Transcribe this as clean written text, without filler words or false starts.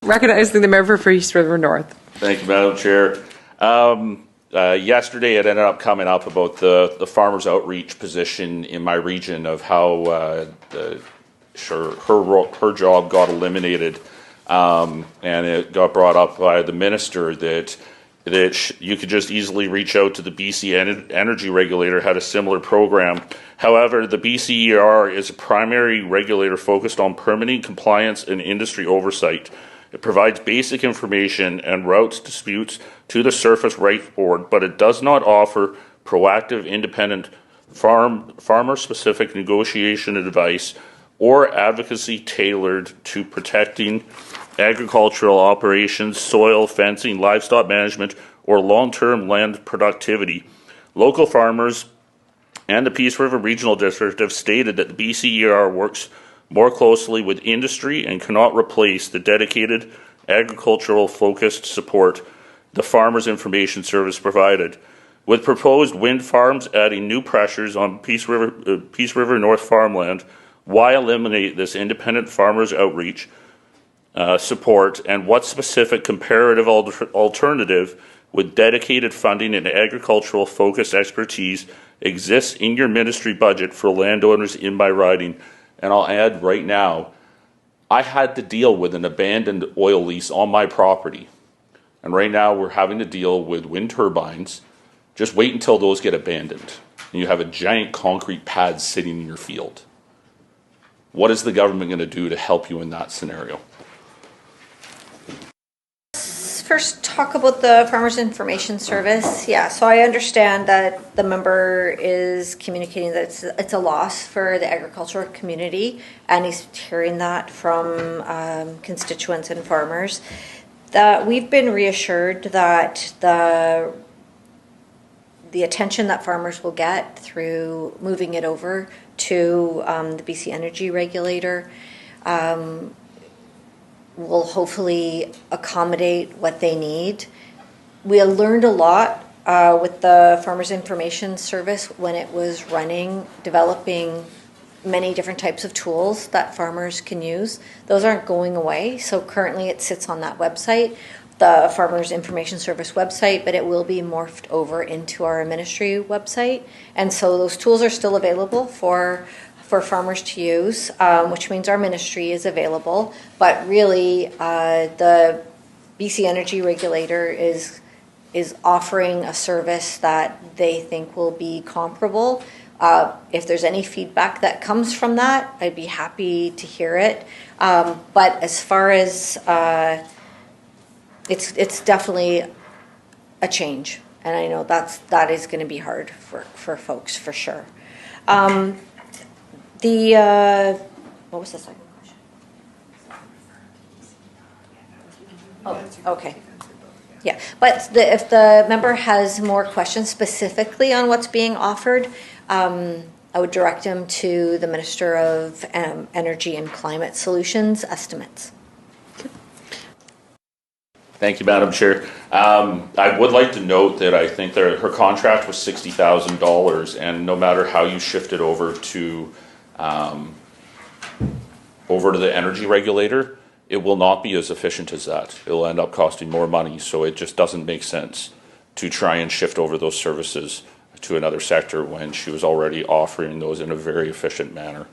Recognizing the member for East River North. Thank you, Madam Chair. Yesterday, it ended up coming up about the farmers' outreach position in my region of how her job got eliminated, and it got brought up by the minister that you could just easily reach out to the BC Energy Regulator, had a similar program. However, the BCER is a primary regulator focused on permitting, compliance, and industry oversight. It provides basic information and routes disputes to the Surface Rights Board, but it does not offer proactive, independent, farmer-specific negotiation advice or advocacy tailored to protecting agricultural operations, soil, fencing, livestock management, or long-term land productivity. Local farmers and the Peace River Regional District have stated that the BCER works more closely with industry and cannot replace the dedicated agricultural-focused support the Farmers Information Service provided. With proposed wind farms adding new pressures on Peace River North farmland, why eliminate this independent farmers' outreach support, and what specific comparative alternative with dedicated funding and agricultural focused expertise exists in your ministry budget for landowners in my riding? And I'll add right now, I had to deal with an abandoned oil lease on my property. And right now we're having to deal with wind turbines. Just wait until those get abandoned and you have a giant concrete pad sitting in your field. What is the government going to do to help you in that scenario? First, talk about the Farmers Information Service. Yeah, so I understand that the member is communicating that it's a loss for the agricultural community, and he's hearing that from constituents and farmers. We've been reassured that the attention that farmers will get through moving it over to the BC Energy Regulator will hopefully accommodate what they need. We learned a lot with the Farmers Information Service when it was running, developing many different types of tools that farmers can use. Those aren't going away, so currently it sits on that website, the Farmers Information Service website, but it will be morphed over into our ministry website. And so those tools are still available for farmers to use, which means our ministry is available. But really, the BC Energy Regulator is offering a service that they think will be comparable. If there's any feedback that comes from that, I'd be happy to hear it. But as far as it's definitely a change, and I know that is going to be hard for folks for sure. What was the second question? Oh, okay. Yeah, but if the member has more questions specifically on what's being offered, I would direct him to the Minister of Energy and Climate Solutions estimates. Thank you, Madam Chair. I would like to note that I think her contract was $60,000, and no matter how you shift it over to the energy regulator, it will not be as efficient as that. It will end up costing more money, so it just doesn't make sense to try and shift over those services to another sector when she was already offering those in a very efficient manner.